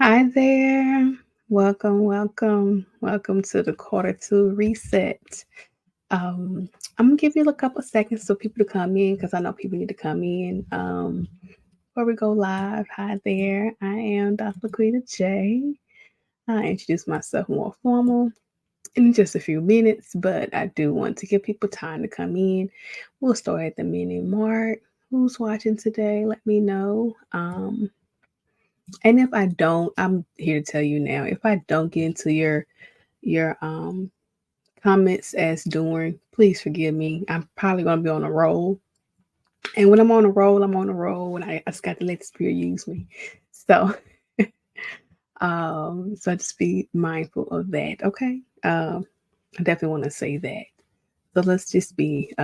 Hi there. Welcome to the quarter two reset. I'm gonna give you a couple seconds for people to come in because I know people need to come in. Before we go live, hi there. I am Dr. Laquita J. I introduce myself more formal in just a few minutes, but I do want to give people time to come in. We'll start at the minute mark. Who's watching today? Let me know. And if I don't, I'm here to tell you now. If I don't get into your comments as doing, please forgive me. I'm probably gonna be on a roll. And when I'm on a roll, I'm on a roll and I just got to let the spirit use me. So so just be mindful of that, okay? I definitely want to say that. So let's just be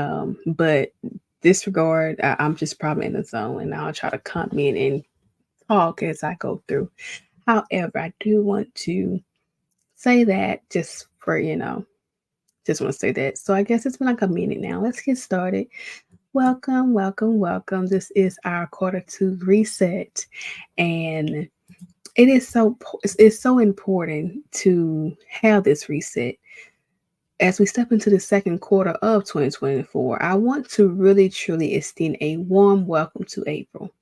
but disregard, I'm just probably in the zone and I'll try to come in and talk as I go through. However, I do want to say that just for, just want to say that. So I guess it's been like a minute now. Let's get started. Welcome. This is our quarter two reset. And it's so important to have this reset. As we step into the second quarter of 2024, I want to really truly extend a warm welcome to April.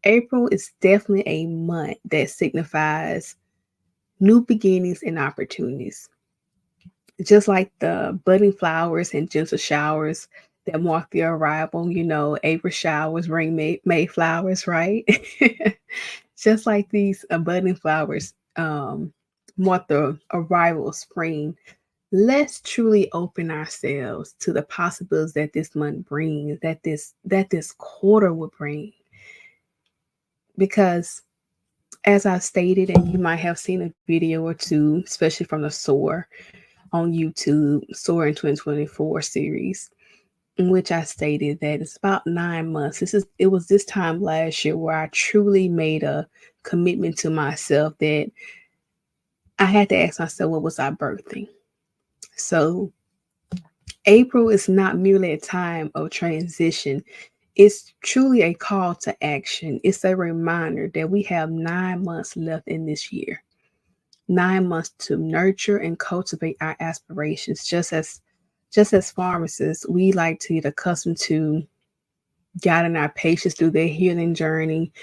April is definitely a month that signifies new beginnings and opportunities. Just like the budding flowers and gentle showers that mark the arrival, April showers bring May flowers, right? Just like these budding flowers mark the arrival of spring. Let's truly open ourselves to the possibilities that this month brings, that this quarter will bring. Because as I stated, and you might have seen a video or two, especially from the Soar on YouTube, Soar in 2024 series, in which I stated that it's about 9 months. It was this time last year where I truly made a commitment to myself that I had to ask myself, what was I birthing? So April is not merely a time of transition. It's truly a call to action. It's a reminder that we have 9 months left in this year. 9 months to nurture and cultivate our aspirations. Just as pharmacists, we like to get accustomed to guiding our patients through their healing journey,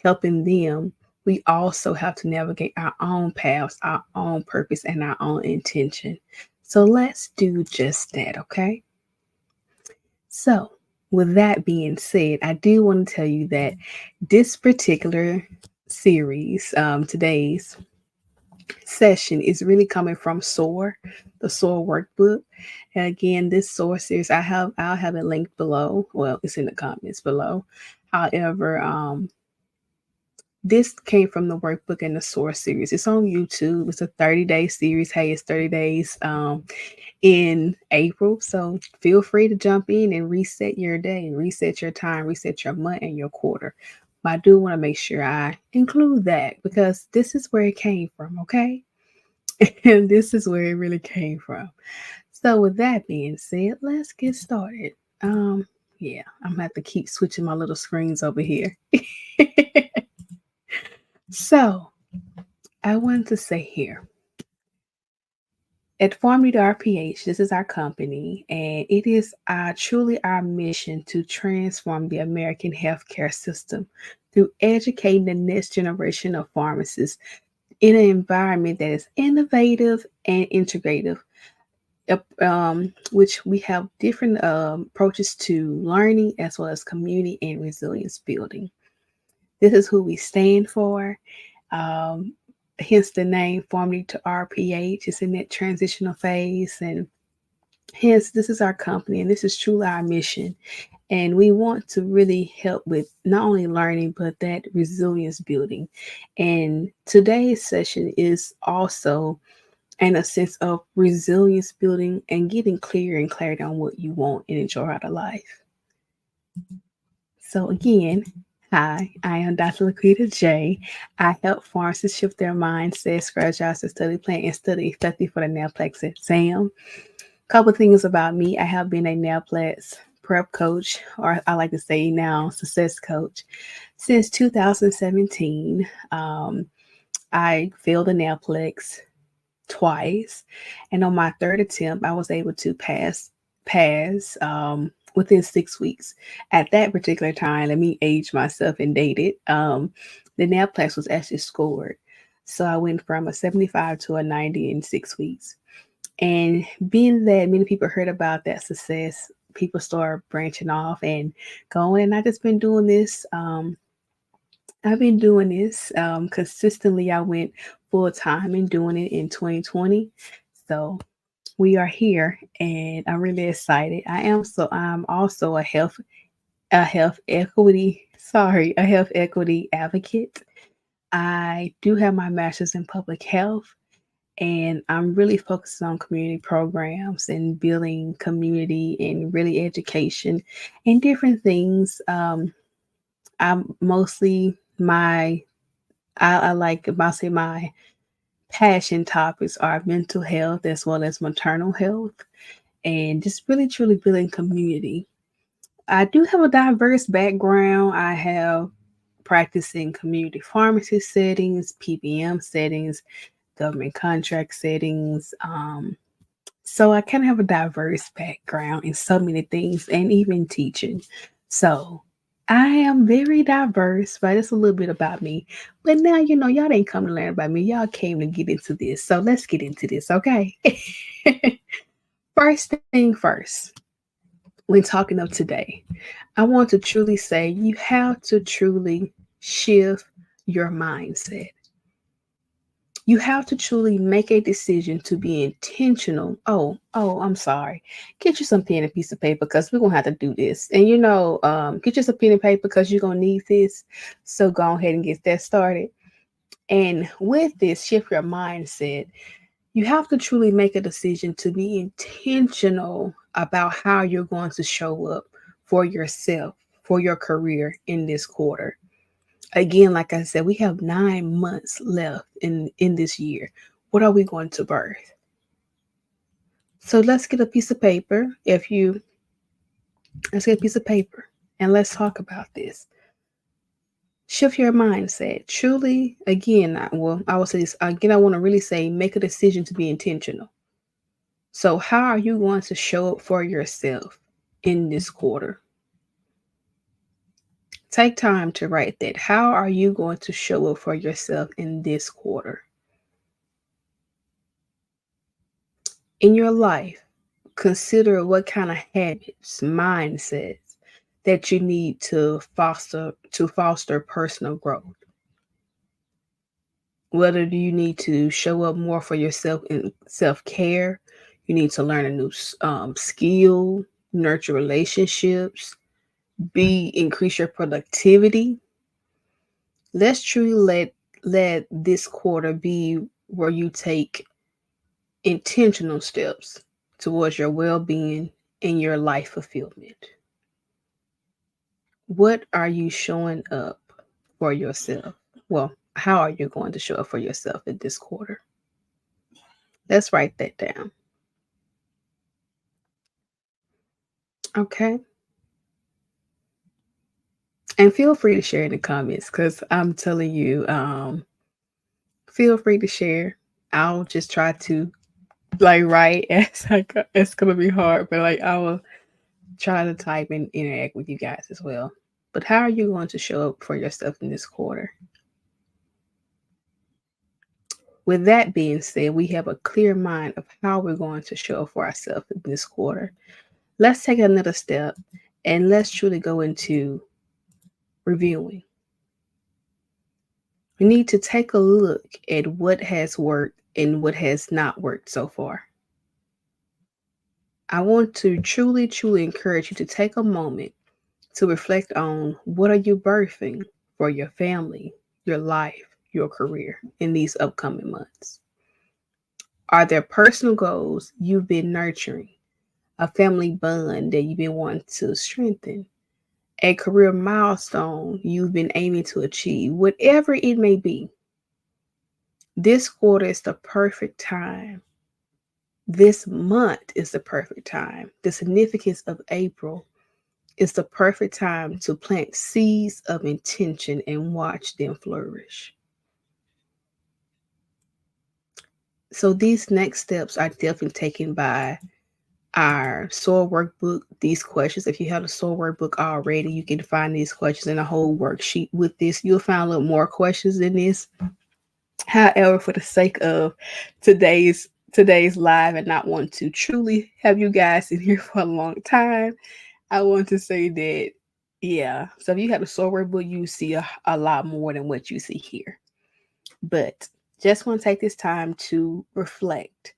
helping them. We also have to navigate our own paths, our own purpose, and our own intention. So let's do just that, okay? So, with that being said, I do want to tell you that this particular series, today's session is really coming from Soar, the Soar workbook. And again, this Soar series, I'll have it linked below. Well, it's in the comments below. However, this came from the workbook and the Soar series. It's on YouTube. It's a 30-day series. Hey, it's 30 days in April. So feel free to jump in and reset your day, reset your time, reset your month and your quarter. But I do want to make sure I include that because this is where it came from, okay? And this is where it really came from. So with that being said, let's get started. Yeah, I'm gonna have to keep switching my little screens over here. So I want to say here at PharmD RPH, this is our company, and it is truly our mission to transform the American healthcare system through educating the next generation of pharmacists in an environment that is innovative and integrative, which we have different approaches to learning as well as community and resilience building. This is who we stand for. Um, Hence the name PharmD to RPH is in that transitional phase. And hence, this is our company and this is truly our mission. And we want to really help with not only learning, but that resilience building. And today's session is also in a sense of resilience building and getting clear and clarity on what you want and enjoy out of life. So again, hi, I am Dr. Laquita J. I help pharmacists shift their mindsets, strategize the study plan, and study effectively for the Naplex exam. Couple things about me. I have been a Naplex prep coach, or I like to say now success coach, since 2017. I failed the Naplex twice, and on my third attempt, I was able to pass within 6 weeks. At that particular time, let me age myself and date it. The Naplex was actually scored, so I went from a 75 to a 90 in 6 weeks. And being that many people heard about that success, people start branching off and going. And I just been doing this. I've been doing this consistently. I went full time and doing it in 2020. So we are here, and I'm really excited. I'm also a health equity advocate. I do have my master's in public health, and I'm really focused on community programs and building community and really education and different things. I'm mostly my I like I say my passion topics are mental health as well as maternal health and just really truly building community. I do have a diverse background. I have practicing community pharmacy settings, PBM settings, government contract settings. So I kind of have a diverse background in so many things and even teaching. So I am very diverse, but it's a little bit about me. But now, y'all didn't come to learn about me. Y'all came to get into this. So let's get into this, okay? First thing first, when talking of today, I want to truly say you have to truly shift your mindset. You have to truly make a decision to be intentional. I'm sorry. Get you some pen and piece of paper because we're gonna have to do this. And get you some pen and paper because you're gonna need this. So go ahead and get that started. And with this, shift your mindset. You have to truly make a decision to be intentional about how you're going to show up for yourself, for your career in this quarter. Again, like I said, we have 9 months left in this year. What are we going to birth? So let's get a piece of paper. Let's get a piece of paper and let's talk about this. Shift your mindset. Truly, again, I will say this again. I want to really say, make a decision to be intentional. So, how are you going to show up for yourself in this quarter? Take time to write that. How are you going to show up for yourself in this quarter? In your life, consider what kind of habits, mindsets that you need to foster personal growth. Whether do you need to show up more for yourself in self-care, you need to learn a new skill, nurture relationships, increase your productivity. Let's truly let this quarter be where you take intentional steps towards your well-being and your life fulfillment. What are you showing up for yourself? Well, how are you going to show up for yourself in this quarter? Let's write that down. Okay. And feel free to share in the comments because I'm telling you, feel free to share. I'll just try to write as I go. It's gonna be hard, but I will try to type and interact with you guys as well. But how are you going to show up for yourself in this quarter? With that being said, we have a clear mind of how we're going to show up for ourselves in this quarter. Let's take another step and let's truly go into reviewing. We need to take a look at what has worked and what has not worked so far. I want to truly, truly encourage you to take a moment to reflect on what are you birthing for your family, your life, your career in these upcoming months. Are there personal goals you've been nurturing, a family bond that you've been wanting to strengthen, a career milestone you've been aiming to achieve, whatever it may be? This quarter is the perfect time. This month is the perfect time. The significance of April is the perfect time to plant seeds of intention and watch them flourish. So these next steps are definitely taken by our Soar workbook. These questions, if you have a Soar workbook already, you can find these questions in a whole worksheet with this. You'll find a little more questions in this. However, for the sake of today's live and not want to truly have you guys in here for a long time, I want to say that yeah. So if you have a Soar workbook, you see a lot more than what you see here. But just want to take this time to reflect,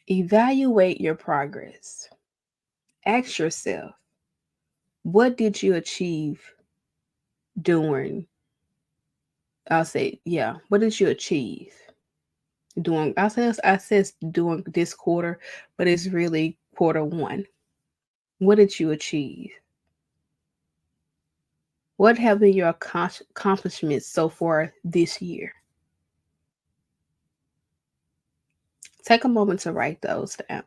evaluate your progress. Ask yourself, what did you achieve during, I'll say, yeah, what did you achieve doing? I says doing this quarter, but it's really quarter one. What did you achieve? What have been your accomplishments so far this year? Take a moment to write those down.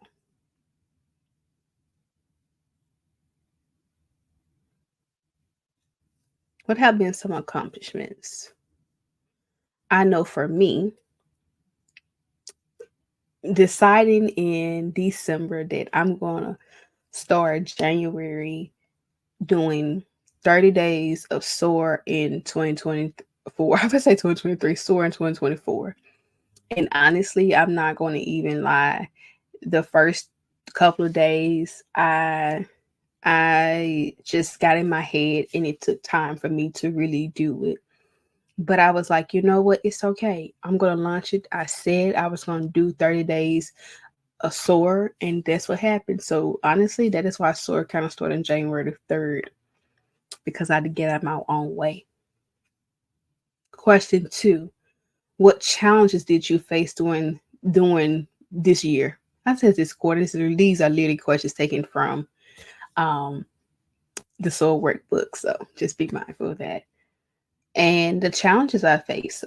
What have been some accomplishments? I know for me, deciding in December that I'm going to start January doing 30 days of Soar in 2024. I would say 2023, Soar in 2024. And honestly, I'm not going to even lie. The first couple of days, I just got in my head and it took time for me to really do it. But I was like, you know what? It's okay. I'm going to launch it. I said I was going to do 30 days of Soar, and that's what happened. So honestly, that is why Soar kind of started on January the 3rd, because I had to get out of my own way. Question two: what challenges did you face during this year? I said this quarter. These are literally questions taken from um, the Soul Workbook. So just be mindful of that. And the challenges I face.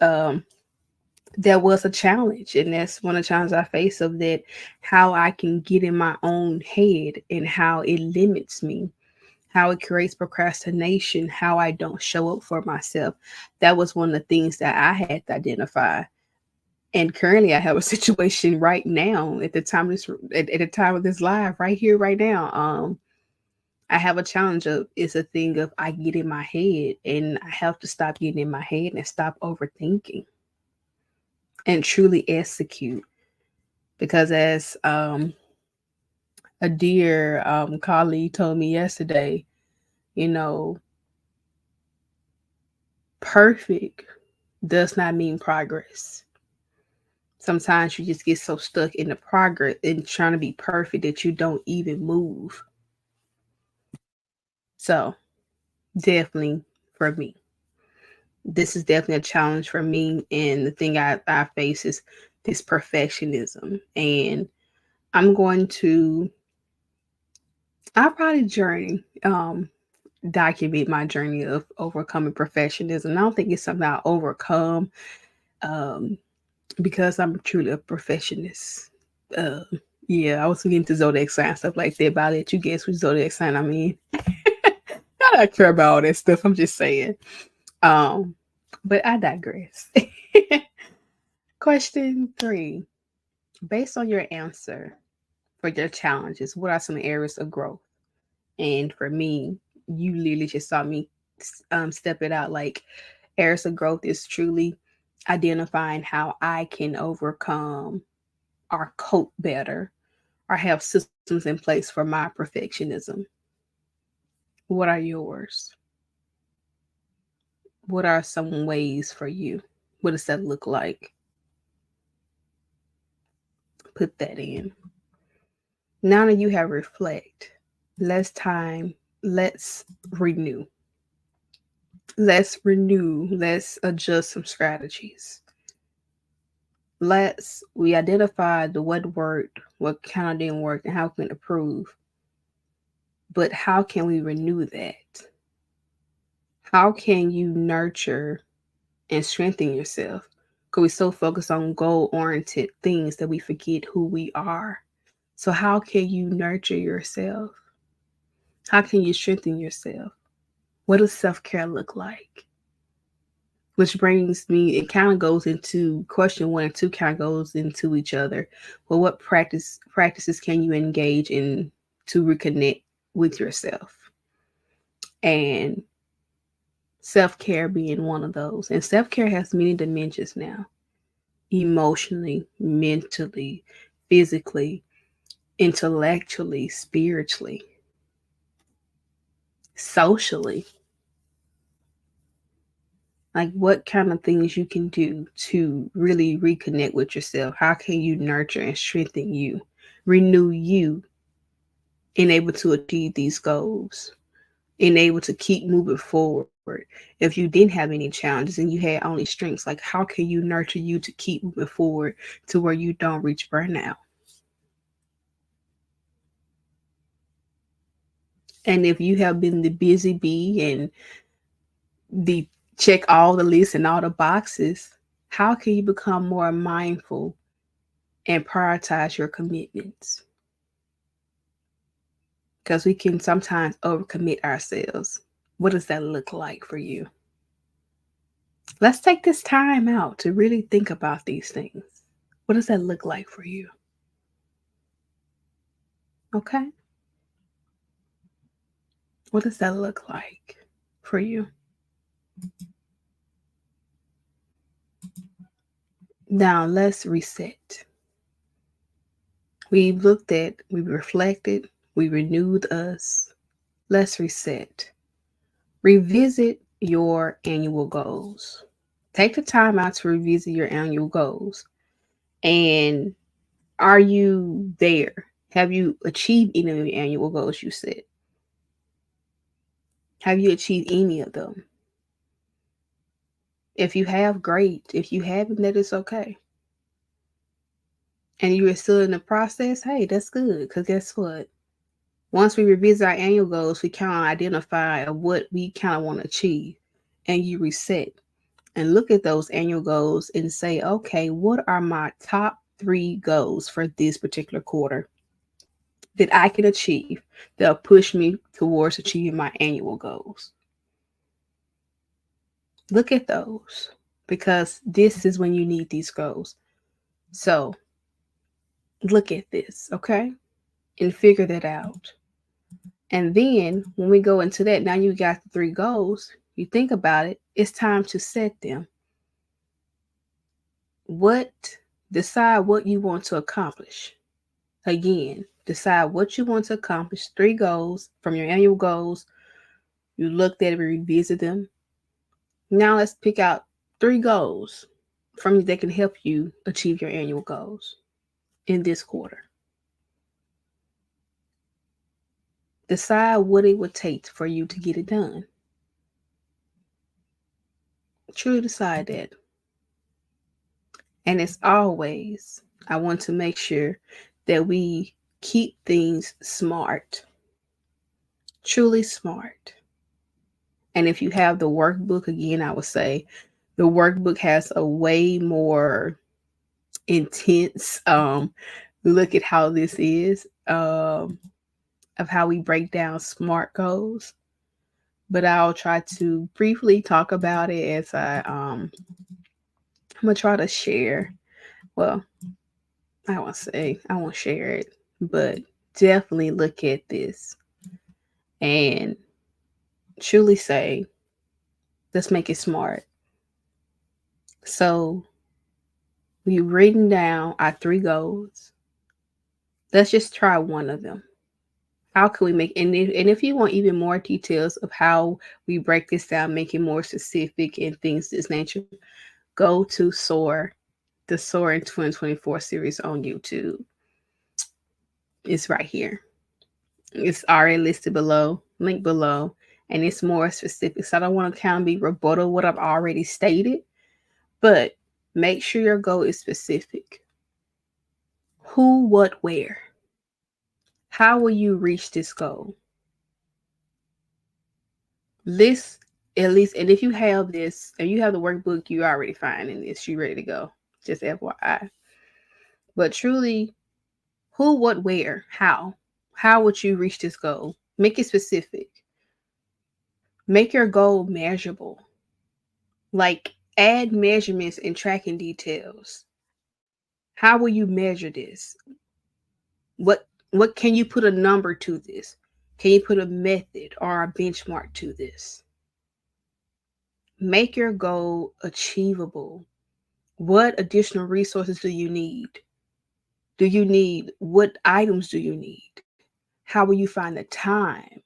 There was a challenge, and that's one of the challenges I face of that, how I can get in my own head and how it limits me, how it creates procrastination, how I don't show up for myself. That was one of the things that I had to identify. And currently I have a situation right now at the time of at the time of this live right here right now. I have a challenge of, it's a thing of, I get in my head and I have to stop getting in my head and stop overthinking and truly execute. Because as a dear colleague told me yesterday, you know, perfect does not mean progress. Sometimes you just get so stuck in the progress and trying to be perfect that you don't even move. So, definitely for me, this is definitely a challenge for me. And the thing I face is this perfectionism. And I'm going to, I'll probably document my journey of overcoming perfectionism. I don't think it's something I overcome um, because I'm truly a perfectionist. Uh, yeah, I was getting to zodiac sign stuff like that. But I'll let you guess which zodiac sign I'm in. I don't care about all that stuff. I'm just saying. Um, but I digress. Question three: based on your answer for your challenges, what are some areas of growth? And for me, you literally just saw me step it out. Like, areas of growth is truly identifying how I can overcome or cope better or have systems in place for my perfectionism. What are yours? What are some ways for you? What does that look like? Put that in. Now that you have reflect, let's renew. Let's renew. Let's adjust some strategies. We identify the what worked, what kind of didn't work, and how can we improve. But how can we renew that? How can you nurture and strengthen yourself? Because we so focus on goal oriented things that we forget who we are. So how can you nurture yourself? How can you strengthen yourself? What does self care look like? Which brings me, it kind of goes into question 1 and 2, kind of goes into each other. Well, what practices can you engage in to reconnect with yourself? And self-care being one of those. And self-care has many dimensions now: emotionally, mentally, physically, intellectually, spiritually, socially. Like, what kind of things you can do to really reconnect with yourself? How can you nurture and strengthen you, renew you, and able to achieve these goals, and able to keep moving forward? If you didn't have any challenges and you had only strengths, like, how can you nurture you to keep moving forward to where you don't reach burnout? And if you have been the busy bee and the check all the lists and all the boxes, how can you become more mindful and prioritize your commitments? Because we can sometimes overcommit ourselves. What does that look like for you? Let's take this time out to really think about these things. What does that look like for you? Okay? What does that look like for you? Now, let's reset. We've looked at, we reflected, we renewed us. Let's reset. Revisit your annual goals. Take the time out to revisit your annual goals. And are you there? Have you achieved any of your annual goals you set? Have you achieved any of them? If you have, great. If you haven't, that is okay. And you are still in the process, hey, that's good. Because guess what? Once we revisit our annual goals, we kind of identify what we kind of want to achieve. And you reset and look at those annual goals and say, okay, what are my top 3 goals for this particular quarter that I can achieve that'll push me towards achieving my annual goals? Look at those, because this is when you need these goals. So look at this, okay? And figure that out. And then when we go into that, now you got the 3 goals, you think about it, it's time to set them. What Decide what you want to accomplish. Again, decide what you want to accomplish. 3 goals from your annual goals. You looked at it, revisit them. Now let's pick out 3 goals from that can help you achieve your annual goals in this quarter. Decide what it would take for you to get it done. Truly decide that. And as always, I want to make sure that we keep things smart, truly smart. And if you have the workbook, again, I would say the workbook has a way more intense look at how this is, of how we break down SMART goals. But I'll try to briefly talk about it as I'm gonna try to share. Well, I won't share it, but definitely look at this and truly say, let's make it smart. So we've written down our 3 goals. Let's just try one of them. How can we make, and if you want even more details of how we break this down, make it more specific and things of this nature, go to Soar, the Soar in 2024 series on YouTube. It's right here. It's already listed below, link below, and it's more specific. So I don't want to kind of be rebuttal what I've already stated, but make sure your goal is specific. Who, what, where? How will you reach this goal? List at least, and if you have this and you have the workbook, you already fine in this. You ready to go. Just FYI. But truly, who, what, where, how? How would you reach this goal? Make it specific. Make your goal measurable. Like, Add measurements and tracking details. How will you measure this? What can you put a number to this? Can you put a method or a benchmark to this? Make your goal achievable. What additional resources do you need? What items do you need? How will you find the time?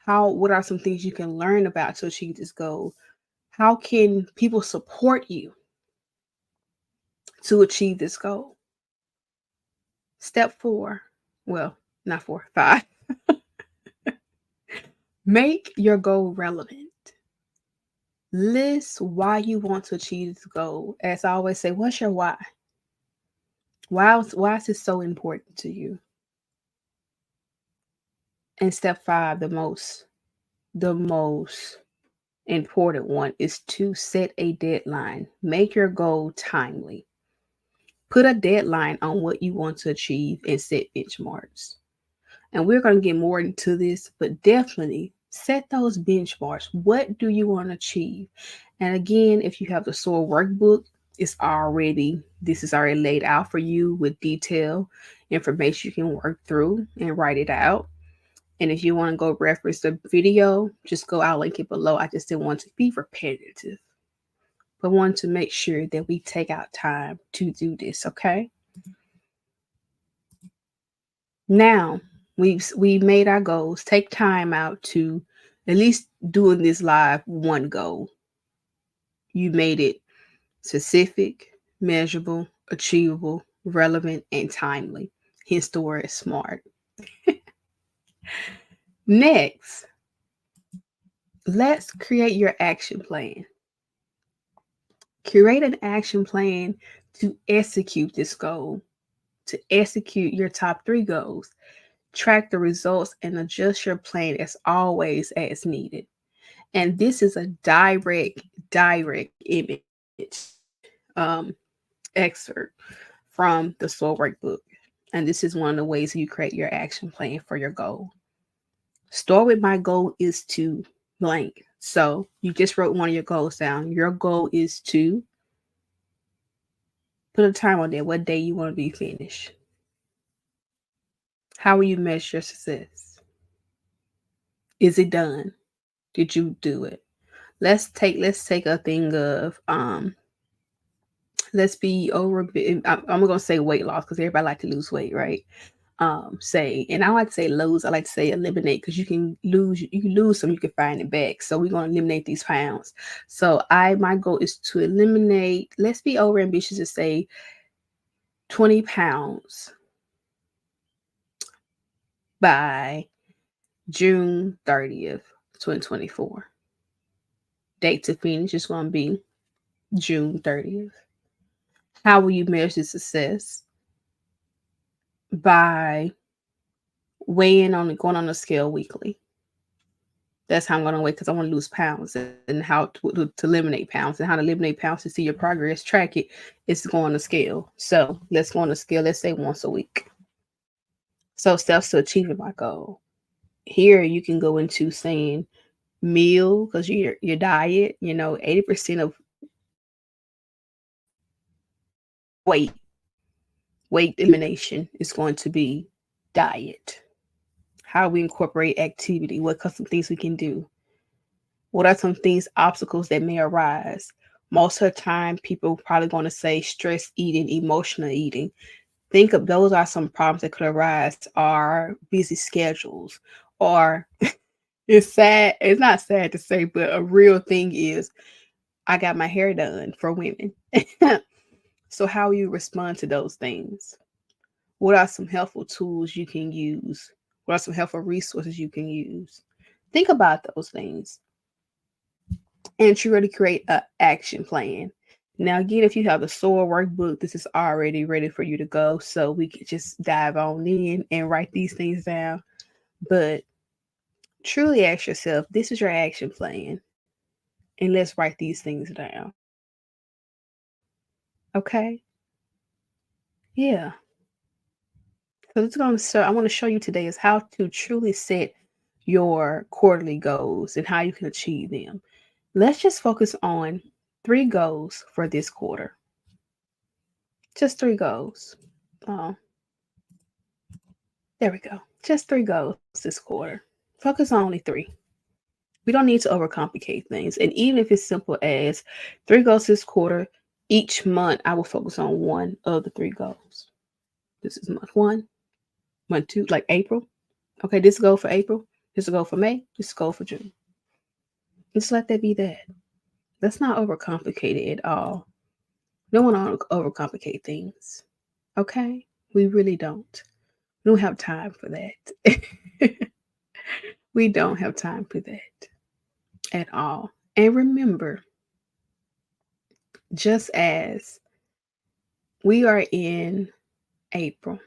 What are some things you can learn about to achieve this goal? How can people support you to achieve this goal? Step 4, well, not 4, 5. Make your goal relevant. List why you want to achieve this goal. As I always say, what's your why? Why is this so important to you? And step 5, the most important one is to set a deadline. Make your goal timely. Put a deadline on what you want to achieve and set benchmarks. And we're going to get more into this, but definitely set those benchmarks. What do you want to achieve? And again, if you have the Soar workbook, this is already laid out for you with detailed information you can work through and write it out. And if you want to go reference the video, just go, I'll link it below. I just didn't want to be repetitive, but want to make sure that we take out time to do this, okay? Now, we made our goals. Take time out to at least doing this live one goal. You made it specific, measurable, achievable, relevant, and timely. Hence the word smart. Next, let's create your action plan. Create an action plan to execute this goal, to execute your top 3 goals. Track the results and adjust your plan as always as needed. And this is a direct image excerpt from the Soar workbook. And this is one of the ways you create your action plan for your goal. Start with my goal is to blank. So you just wrote one of your goals down. Your goal is to put a time on there, what day you want to be finished. How will you measure your success? Is it done? Did you do it? Let's take a thing of let's be over. I'm gonna say weight loss because everybody like to lose weight, right? Say, and I like to say lose. I like to say eliminate because you can lose some, you can find it back. So we're gonna eliminate these pounds. So my goal is to eliminate. Let's be over ambitious to say 20 pounds by June 30th, 2024. Date to finish is going to be June 30th. How will you measure success? By going on the scale weekly. That's how I'm going to weigh because I want to lose pounds, and how to eliminate pounds, and how to eliminate pounds to see your progress, track it. It's going on the scale. So let's go on the scale. Let's say once a week. So steps to achieving my goal. Here you can go into saying meal because your diet. 80% of weight elimination is going to be diet. How we incorporate activity, what custom things we can do. What are some obstacles that may arise? Most of the time, people probably going to say stress eating, emotional eating. Think of those are some problems that could arise, are busy schedules, or it's sad. It's not sad to say, but a real thing is I got my hair done for women. So how you respond to those things? What are some helpful tools you can use? What are some helpful resources you can use? Think about those things and to really create an action plan. Now, again, if you have the Soar workbook, this is already ready for you to go. So we could just dive on in and write these things down. But truly ask yourself, this is your action plan. And let's write these things down. Okay? Yeah. So I want to show you today is how to truly set your quarterly goals and how you can achieve them. Let's just focus on 3 goals for this quarter. Just 3 goals. Oh, there we go. Just 3 goals this quarter. Focus on only 3. We don't need to overcomplicate things. And even if it's simple as 3 goals this quarter, each month I will focus on one of the 3 goals. This is month 1, month 2, like April. Okay, this goal for April. This goal for May. This goal for June. Just let that be that. Let's not overcomplicate it at all. No one overcomplicate things. Okay? We really don't. We don't have time for that. We don't have time for that at all. And remember, just as we are in April,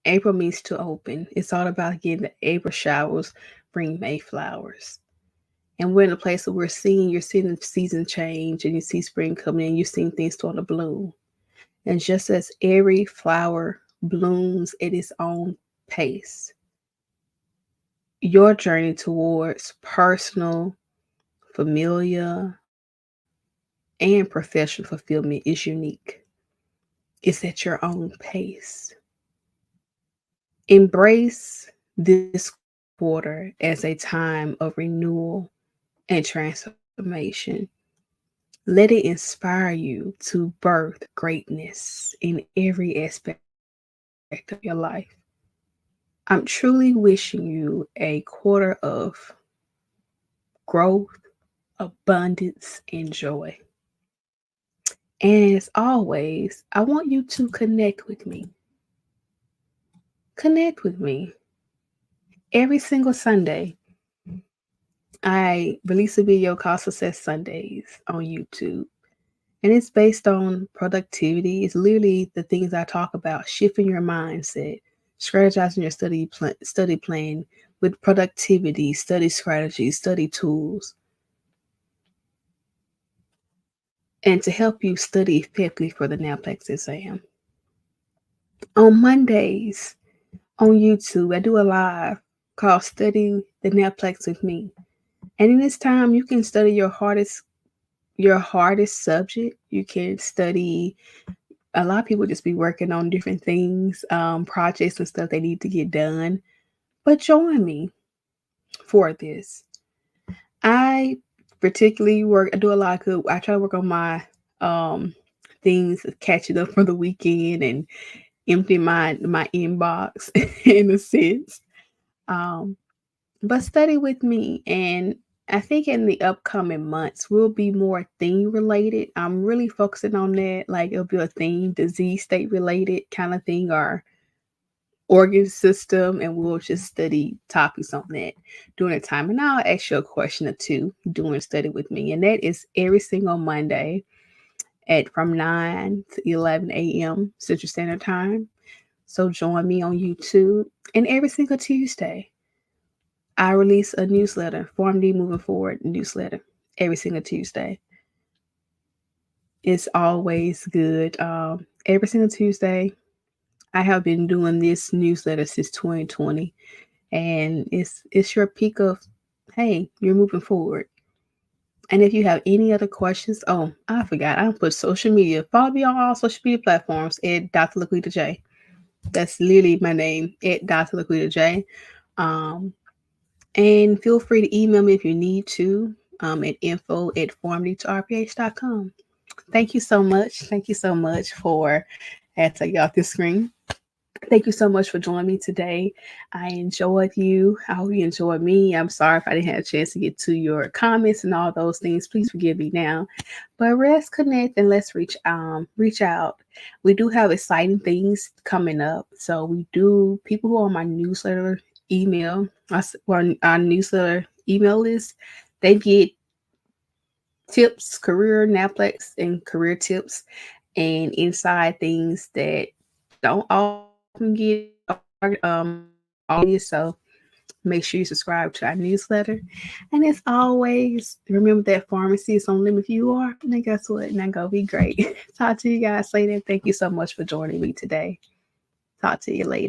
April means to open. It's all about getting the April showers bring May flowers. And we're in a place where you're seeing the season change and you see spring coming in, you're seeing things start to bloom. And just as every flower blooms at its own pace, your journey towards personal, familiar, and professional fulfillment is unique. It's at your own pace. Embrace this quarter as a time of renewal and transformation. Let it inspire you to birth greatness in every aspect of your life. I'm truly wishing you a quarter of growth, abundance, and joy. And as always, I want you to connect with me. Connect with me. Every single Sunday, I release a video called Success Sundays on YouTube. And it's based on productivity. It's literally the things I talk about, shifting your mindset, strategizing your study plan with productivity, study strategies, study tools, and to help you study effectively for the Naplex exam. On Mondays on YouTube, I do a live called Study the Naplex with Me. And in this time, you can study your hardest subject. You can study. A lot of people just be working on different things, projects and stuff they need to get done. But join me for this. I particularly I do a lot of good. I try to work on my things, catching up for the weekend and empty my inbox in a sense. Um, but study with me, and I think in the upcoming months will be more theme related. I'm really focusing on that. Like it'll be a theme, disease state related kind of thing, or organ system, and we'll just study topics on that during the time. And I'll ask you a question or two during study with me, and that is every single Monday at from 9 to 11 a.m. Central Standard Time. So join me on YouTube, and every single Tuesday I release a newsletter, PharmD Moving Forward newsletter, every single Tuesday. It's always good. Every single Tuesday, I have been doing this newsletter since 2020, and it's your peak of, hey, you're moving forward. And if you have any other questions, oh, I forgot, I put social media. Follow me on all social media platforms at Dr. Laquita J. That's literally my name, at Dr. Laquita J. And feel free to email me if you need to at info@pharmd2rph.com. Thank you so much. Thank you so much for, I had to take you off the screen. Thank you so much for joining me today. I enjoyed you. I hope you enjoyed me. I'm sorry if I didn't have a chance to get to your comments and all those things. Please forgive me now. But let's connect and let's reach out. We do have exciting things coming up. So we do, people who are on my newsletter email, our newsletter email list, they get tips, career Naplex and career tips, and inside things that don't often get so make sure you subscribe to our newsletter. And as always, remember that pharmacy is on limit if you are. And then guess what? Now go be great. Talk to you guys later. Thank you so much for joining me today. Talk to you later.